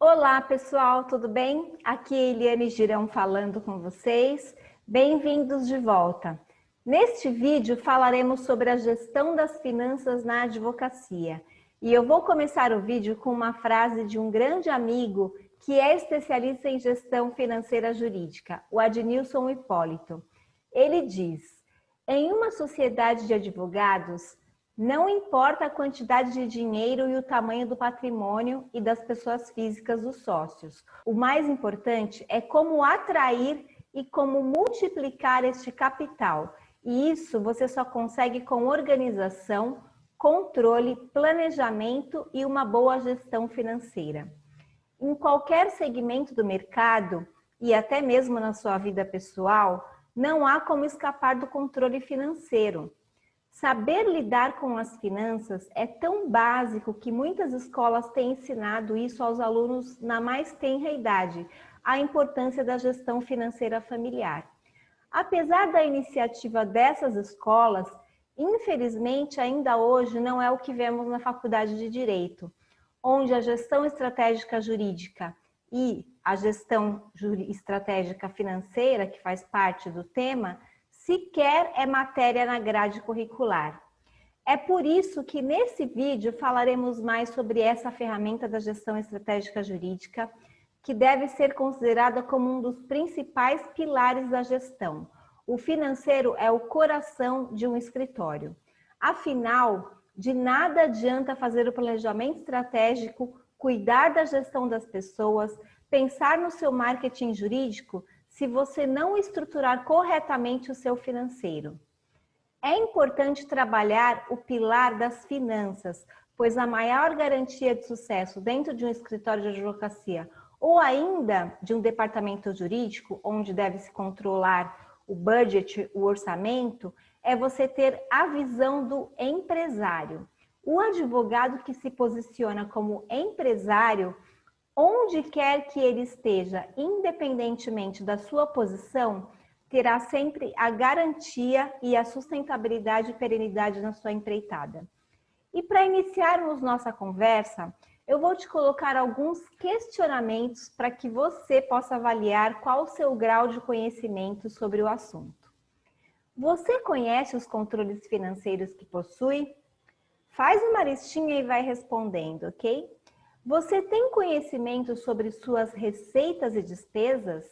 Olá pessoal, tudo bem? Aqui é Eliane Girão falando com vocês. Bem-vindos de volta. Neste vídeo falaremos sobre a gestão das finanças na advocacia. E eu vou começar o vídeo com uma frase de um grande amigo que é especialista em gestão financeira jurídica, o Adnilson Hipólito. Ele diz: em uma sociedade de advogados, não importa a quantidade de dinheiro e o tamanho do patrimônio e das pessoas físicas dos sócios. O mais importante é como atrair e como multiplicar este capital. E isso você só consegue com organização, controle, planejamento e uma boa gestão financeira. Em qualquer segmento do mercado e até mesmo na sua vida pessoal, não há como escapar do controle financeiro. Saber lidar com as finanças é tão básico que muitas escolas têm ensinado isso aos alunos na mais tenra idade, a importância da gestão financeira familiar. Apesar da iniciativa dessas escolas, infelizmente ainda hoje não é o que vemos na Faculdade de Direito, onde a gestão estratégica jurídica e a gestão estratégica financeira, que faz parte do tema, sequer é matéria na grade curricular. É por isso que nesse vídeo falaremos mais sobre essa ferramenta da gestão estratégica jurídica, que deve ser considerada como um dos principais pilares da gestão. O financeiro é o coração de um escritório. Afinal, de nada adianta fazer o planejamento estratégico, cuidar da gestão das pessoas, pensar no seu marketing jurídico, se você não estruturar corretamente o seu financeiro. É importante trabalhar o pilar das finanças, pois a maior garantia de sucesso dentro de um escritório de advocacia ou ainda de um departamento jurídico, onde deve-se controlar o budget, o orçamento, é você ter a visão do empresário. O advogado que se posiciona como empresário, onde quer que ele esteja, independentemente da sua posição, terá sempre a garantia e a sustentabilidade e perenidade na sua empreitada. E para iniciarmos nossa conversa, eu vou te colocar alguns questionamentos para que você possa avaliar qual o seu grau de conhecimento sobre o assunto. Você conhece os controles financeiros que possui? Faz uma listinha e vai respondendo, ok? Você tem conhecimento sobre suas receitas e despesas?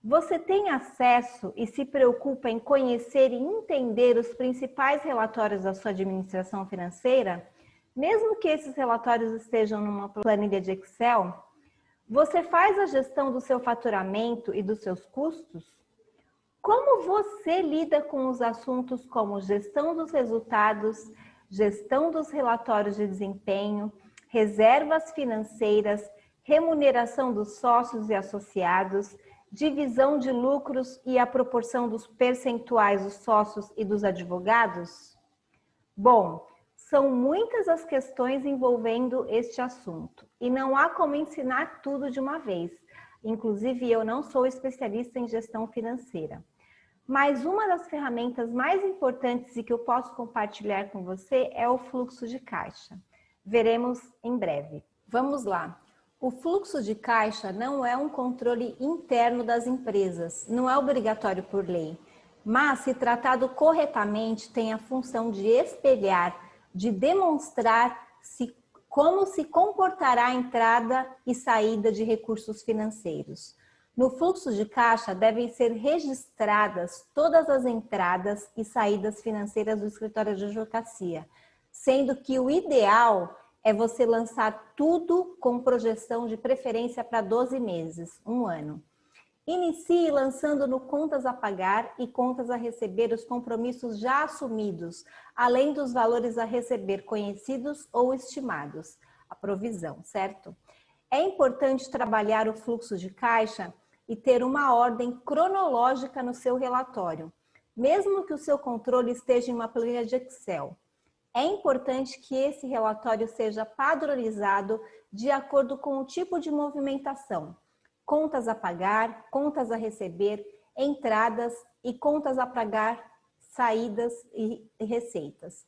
Você tem acesso e se preocupa em conhecer e entender os principais relatórios da sua administração financeira? Mesmo que esses relatórios estejam numa planilha de Excel? Você faz a gestão do seu faturamento e dos seus custos? Como você lida com os assuntos como gestão dos resultados, gestão dos relatórios de desempenho, reservas financeiras, remuneração dos sócios e associados, divisão de lucros e a proporção dos percentuais dos sócios e dos advogados? Bom, são muitas as questões envolvendo este assunto e não há como ensinar tudo de uma vez. Inclusive, eu não sou especialista em gestão financeira. Mas uma das ferramentas mais importantes e que eu posso compartilhar com você é o fluxo de caixa. Veremos em breve. Vamos lá. O fluxo de caixa não é um controle interno das empresas, não é obrigatório por lei, mas se tratado corretamente tem a função de espelhar, de demonstrar como se comportará a entrada e saída de recursos financeiros. No fluxo de caixa devem ser registradas todas as entradas e saídas financeiras do escritório de advocacia, sendo que o ideal é você lançar tudo com projeção de preferência para 12 meses, um ano. Inicie lançando no contas a pagar e contas a receber os compromissos já assumidos, além dos valores a receber conhecidos ou estimados, a provisão, certo? É importante trabalhar o fluxo de caixa e ter uma ordem cronológica no seu relatório, mesmo que o seu controle esteja em uma planilha de Excel. É importante que esse relatório seja padronizado de acordo com o tipo de movimentação, contas a pagar, contas a receber, entradas e contas a pagar, saídas e receitas.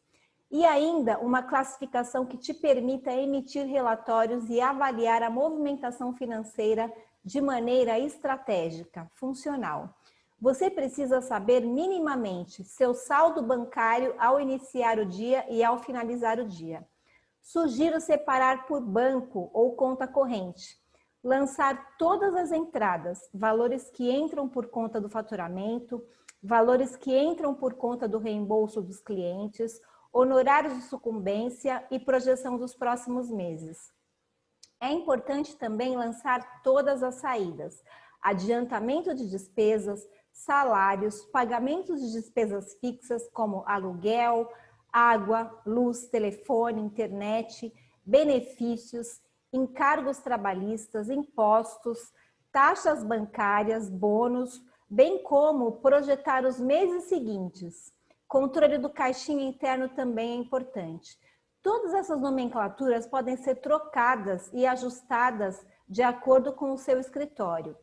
E ainda uma classificação que te permita emitir relatórios e avaliar a movimentação financeira de maneira estratégica, funcional. Você precisa saber minimamente seu saldo bancário ao iniciar o dia e ao finalizar o dia. Sugiro separar por banco ou conta corrente. Lançar todas as entradas, valores que entram por conta do faturamento, valores que entram por conta do reembolso dos clientes, honorários de sucumbência e projeção dos próximos meses. É importante também lançar todas as saídas, adiantamento de despesas, salários, pagamentos de despesas fixas como aluguel, água, luz, telefone, internet, benefícios, encargos trabalhistas, impostos, taxas bancárias, bônus, bem como projetar os meses seguintes. Controle do caixinha interno também é importante. Todas essas nomenclaturas podem ser trocadas e ajustadas de acordo com o seu escritório.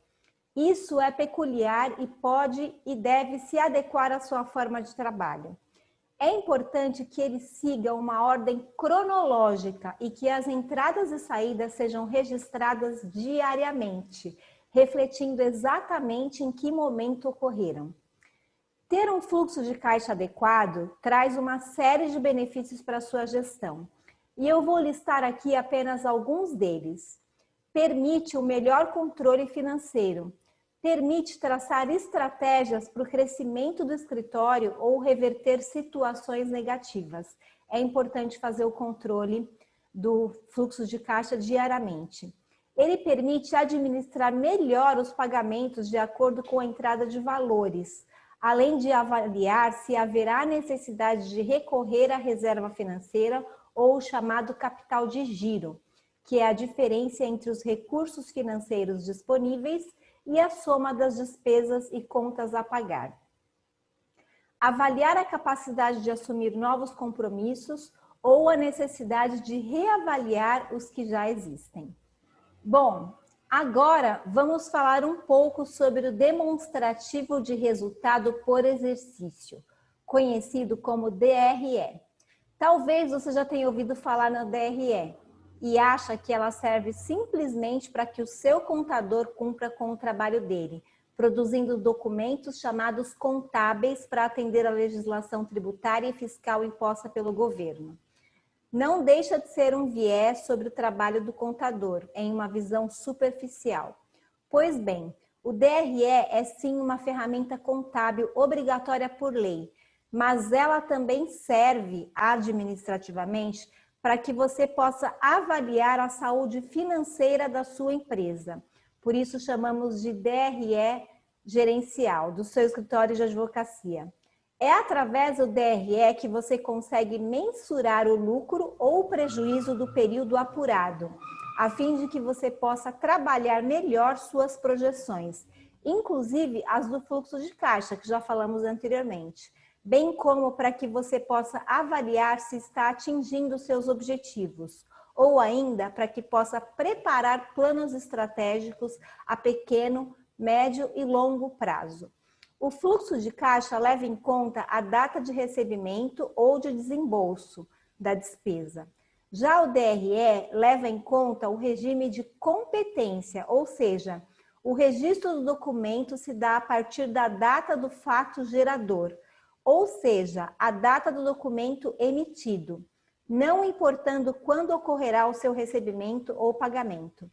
Isso é peculiar e pode e deve se adequar à sua forma de trabalho. É importante que ele siga uma ordem cronológica e que as entradas e saídas sejam registradas diariamente, refletindo exatamente em que momento ocorreram. Ter um fluxo de caixa adequado traz uma série de benefícios para a sua gestão. E eu vou listar aqui apenas alguns deles. Permite o melhor controle financeiro. Permite traçar estratégias para o crescimento do escritório ou reverter situações negativas. É importante fazer o controle do fluxo de caixa diariamente. Ele permite administrar melhor os pagamentos de acordo com a entrada de valores, além de avaliar se haverá necessidade de recorrer à reserva financeira ou o chamado capital de giro, que é a diferença entre os recursos financeiros disponíveis e a soma das despesas e contas a pagar. Avaliar a capacidade de assumir novos compromissos ou a necessidade de reavaliar os que já existem. Bom, agora vamos falar um pouco sobre o demonstrativo de resultado por exercício, conhecido como DRE. Talvez você já tenha ouvido falar na DRE e acha que ela serve simplesmente para que o seu contador cumpra com o trabalho dele, produzindo documentos chamados contábeis para atender a legislação tributária e fiscal imposta pelo governo. Não deixa de ser um viés sobre o trabalho do contador, em uma visão superficial. Pois bem, o DRE é sim uma ferramenta contábil obrigatória por lei, mas ela também serve administrativamente para que você possa avaliar a saúde financeira da sua empresa. Por isso chamamos de DRE gerencial, do seu escritório de advocacia. É através do DRE que você consegue mensurar o lucro ou o prejuízo do período apurado, a fim de que você possa trabalhar melhor suas projeções, inclusive as do fluxo de caixa, que já falamos anteriormente, bem como para que você possa avaliar se está atingindo seus objetivos, ou ainda para que possa preparar planos estratégicos a pequeno, médio e longo prazo. O fluxo de caixa leva em conta a data de recebimento ou de desembolso da despesa. Já o DRE leva em conta o regime de competência, ou seja, o registro do documento se dá a partir da data do fato gerador, ou seja, a data do documento emitido, não importando quando ocorrerá o seu recebimento ou pagamento.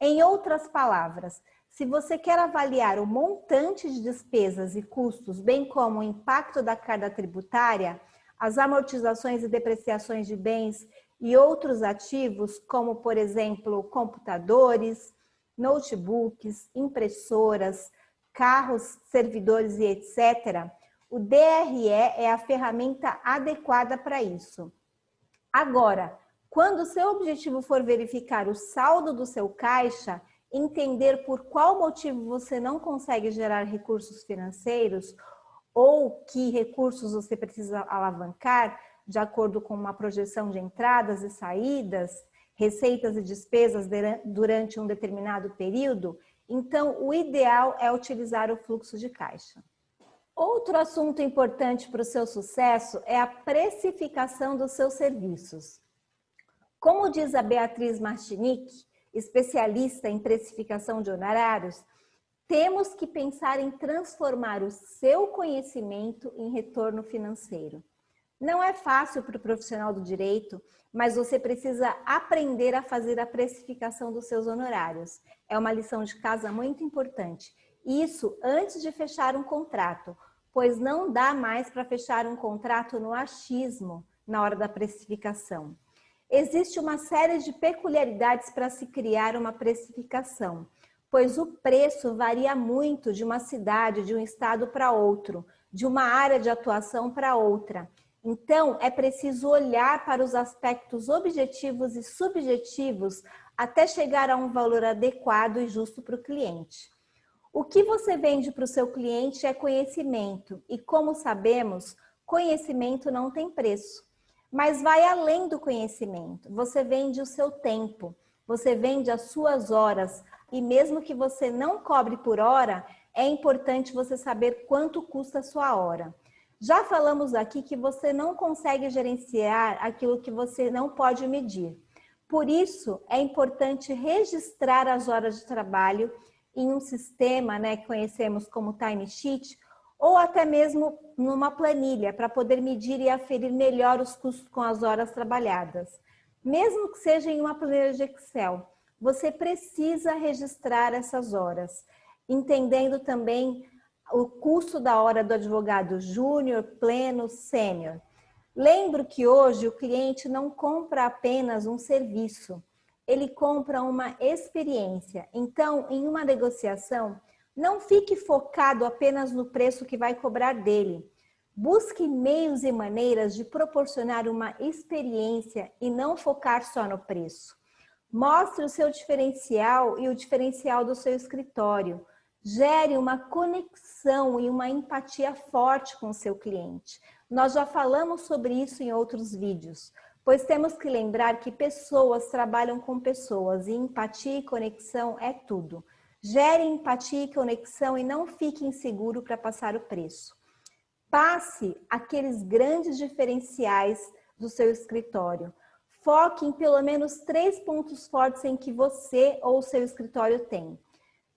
Em outras palavras, se você quer avaliar o montante de despesas e custos, bem como o impacto da carga tributária, as amortizações e depreciações de bens e outros ativos, como, por exemplo, computadores, notebooks, impressoras, carros, servidores e etc., o DRE é a ferramenta adequada para isso. Agora, quando o seu objetivo for verificar o saldo do seu caixa, entender por qual motivo você não consegue gerar recursos financeiros ou que recursos você precisa alavancar, de acordo com uma projeção de entradas e saídas, receitas e despesas durante um determinado período, então o ideal é utilizar o fluxo de caixa. Outro assunto importante para o seu sucesso é a precificação dos seus serviços. Como diz a Beatriz Martinic, especialista em precificação de honorários, temos que pensar em transformar o seu conhecimento em retorno financeiro. Não é fácil para o profissional do direito, mas você precisa aprender a fazer a precificação dos seus honorários. É uma lição de casa muito importante. Isso antes de fechar um contrato, pois não dá mais para fechar um contrato no achismo na hora da precificação. Existe uma série de peculiaridades para se criar uma precificação, pois o preço varia muito de uma cidade, de um estado para outro, de uma área de atuação para outra. Então, é preciso olhar para os aspectos objetivos e subjetivos até chegar a um valor adequado e justo para o cliente. O que você vende para o seu cliente é conhecimento e, como sabemos, conhecimento não tem preço. Mas vai além do conhecimento. Você vende o seu tempo, você vende as suas horas e mesmo que você não cobre por hora, é importante você saber quanto custa a sua hora. Já falamos aqui que você não consegue gerenciar aquilo que você não pode medir. Por isso, é importante registrar as horas de trabalho em um sistema, que conhecemos como timesheet, ou até mesmo numa planilha, para poder medir e aferir melhor os custos com as horas trabalhadas. Mesmo que seja em uma planilha de Excel, você precisa registrar essas horas, entendendo também o custo da hora do advogado júnior, pleno, sênior. Lembro que hoje o cliente não compra apenas um serviço, ele compra uma experiência. Então, em uma negociação, não fique focado apenas no preço que vai cobrar dele. Busque meios e maneiras de proporcionar uma experiência e não focar só no preço. Mostre o seu diferencial e o diferencial do seu escritório. Gere uma conexão e uma empatia forte com o seu cliente. Nós já falamos sobre isso em outros vídeos, pois temos que lembrar que pessoas trabalham com pessoas e empatia e conexão é tudo. Gere empatia e conexão e não fique inseguro para passar o preço. Passe aqueles grandes diferenciais do seu escritório. Foque em pelo menos 3 pontos fortes em que você ou o seu escritório tem.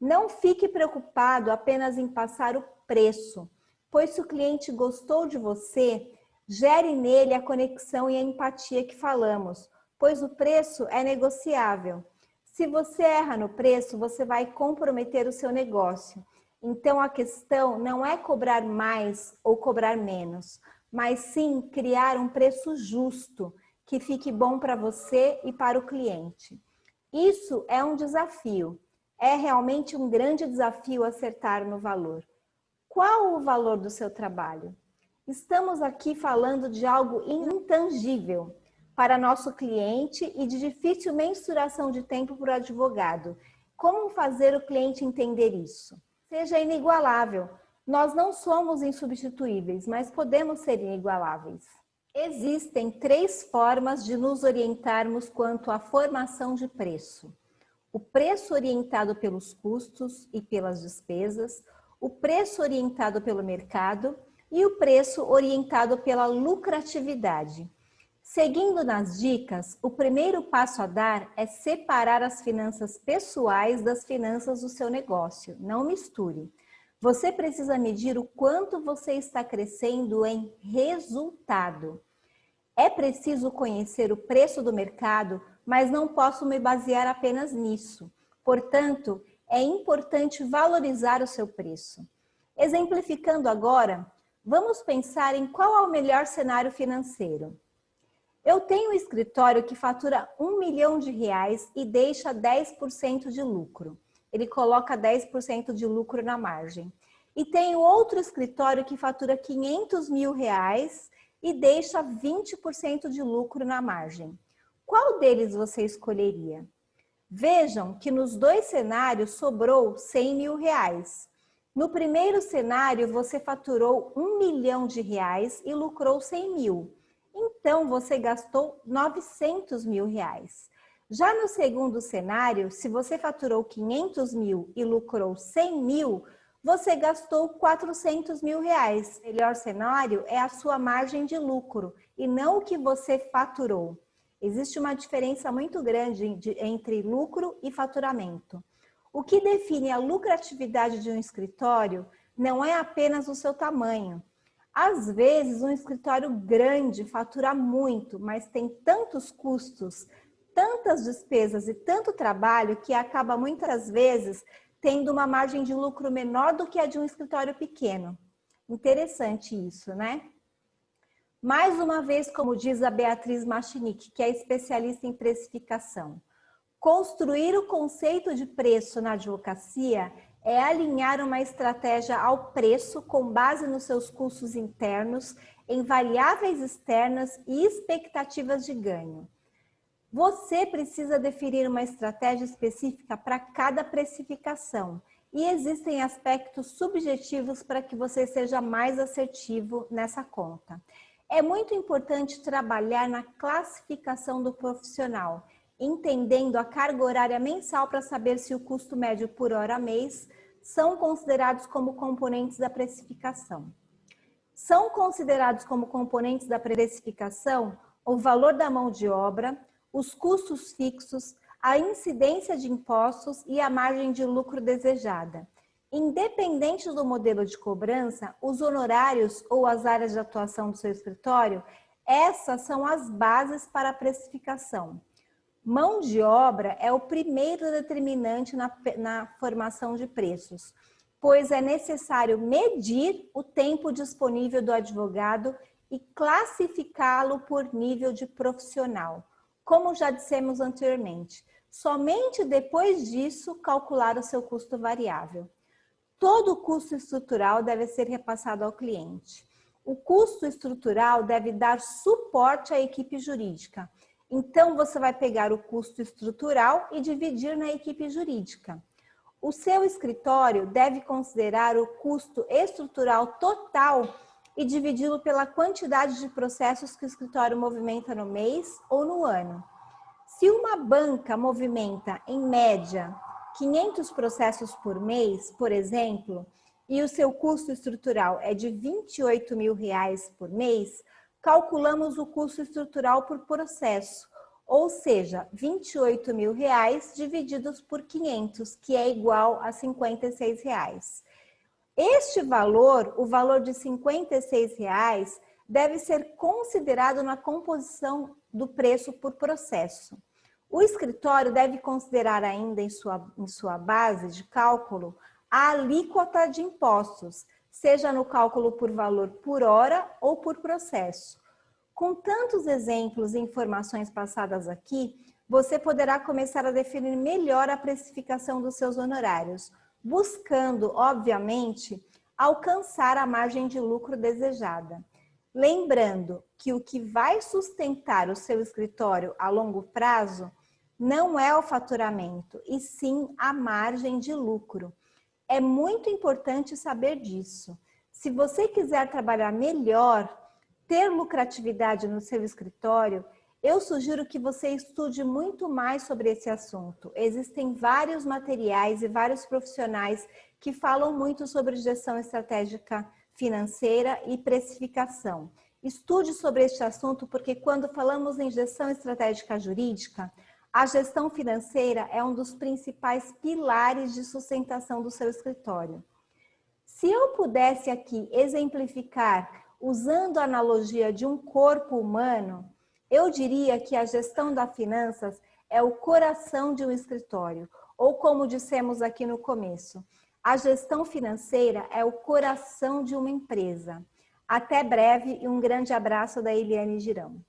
Não fique preocupado apenas em passar o preço, pois se o cliente gostou de você, gere nele a conexão e a empatia que falamos, pois o preço é negociável. Se você erra no preço, você vai comprometer o seu negócio. Então, a questão não é cobrar mais ou cobrar menos, mas sim criar um preço justo, que fique bom para você e para o cliente. Isso é um desafio. É realmente um grande desafio acertar no valor. Qual o valor do seu trabalho? Estamos aqui falando de algo intangível para nosso cliente e de difícil mensuração de tempo para o advogado. Como fazer o cliente entender isso? Seja inigualável. Nós não somos insubstituíveis, mas podemos ser inigualáveis. Existem 3 formas de nos orientarmos quanto à formação de preço. O preço orientado pelos custos e pelas despesas, o preço orientado pelo mercado e o preço orientado pela lucratividade. Seguindo nas dicas, o primeiro passo a dar é separar as finanças pessoais das finanças do seu negócio. Não misture. Você precisa medir o quanto você está crescendo em resultado. É preciso conhecer o preço do mercado, mas não posso me basear apenas nisso. Portanto, é importante valorizar o seu preço. Exemplificando agora, vamos pensar em qual é o melhor cenário financeiro. Eu tenho um escritório que fatura R$1 milhão e deixa 10% de lucro. Ele coloca 10% de lucro na margem. E tenho outro escritório que fatura R$500 mil e deixa 20% de lucro na margem. Qual deles você escolheria? Vejam que nos 2 cenários sobrou R$100 mil. No primeiro cenário, você faturou R$1 milhão e lucrou 100 mil. Então, você gastou R$900 mil. Já no segundo cenário, se você faturou 500 mil e lucrou 100 mil, você gastou 400 mil reais. O melhor cenário é a sua margem de lucro e não o que você faturou. Existe uma diferença muito grande entre lucro e faturamento. O que define a lucratividade de um escritório não é apenas o seu tamanho. Às vezes, um escritório grande fatura muito, mas tem tantos custos, tantas despesas e tanto trabalho que acaba muitas vezes tendo uma margem de lucro menor do que a de um escritório pequeno. Interessante isso, né? Mais uma vez, como diz a Beatriz Machinick, que é especialista em precificação, construir o conceito de preço na advocacia é alinhar uma estratégia ao preço com base nos seus custos internos, em variáveis externas e expectativas de ganho. Você precisa definir uma estratégia específica para cada precificação e existem aspectos subjetivos para que você seja mais assertivo nessa conta. É muito importante trabalhar na classificação do profissional, entendendo a carga horária mensal para saber se o custo médio por hora mês são considerados como componentes da precificação. São considerados como componentes da precificação o valor da mão de obra, os custos fixos, a incidência de impostos e a margem de lucro desejada. Independente do modelo de cobrança, os honorários ou as áreas de atuação do seu escritório, essas são as bases para a precificação. Mão de obra é o primeiro determinante na formação de preços, pois é necessário medir o tempo disponível do advogado e classificá-lo por nível de profissional. Como já dissemos anteriormente, somente depois disso calcular o seu custo variável. Todo o custo estrutural deve ser repassado ao cliente. O custo estrutural deve dar suporte à equipe jurídica. Então, você vai pegar o custo estrutural e dividir na equipe jurídica. O seu escritório deve considerar o custo estrutural total e dividi-lo pela quantidade de processos que o escritório movimenta no mês ou no ano. Se uma banca movimenta, em média, 500 processos por mês, por exemplo, e o seu custo estrutural é de R$28 mil por mês, calculamos o custo estrutural por processo, ou seja, R$28 mil divididos por 500, que é igual a R$56. Este valor, o valor de R$56, deve ser considerado na composição do preço por processo. O escritório deve considerar ainda em sua base de cálculo a alíquota de impostos, seja no cálculo por valor por hora ou por processo. Com tantos exemplos e informações passadas aqui, você poderá começar a definir melhor a precificação dos seus honorários, buscando, obviamente, alcançar a margem de lucro desejada. Lembrando que o que vai sustentar o seu escritório a longo prazo não é o faturamento, e sim a margem de lucro. É muito importante saber disso. Se você quiser trabalhar melhor, ter lucratividade no seu escritório, eu sugiro que você estude muito mais sobre esse assunto. Existem vários materiais e vários profissionais que falam muito sobre gestão estratégica financeira e precificação. Estude sobre este assunto porque quando falamos em gestão estratégica jurídica, a gestão financeira é um dos principais pilares de sustentação do seu escritório. Se eu pudesse aqui exemplificar usando a analogia de um corpo humano, eu diria que a gestão das finanças é o coração de um escritório, ou como dissemos aqui no começo, a gestão financeira é o coração de uma empresa. Até breve e um grande abraço da Eliane Girão.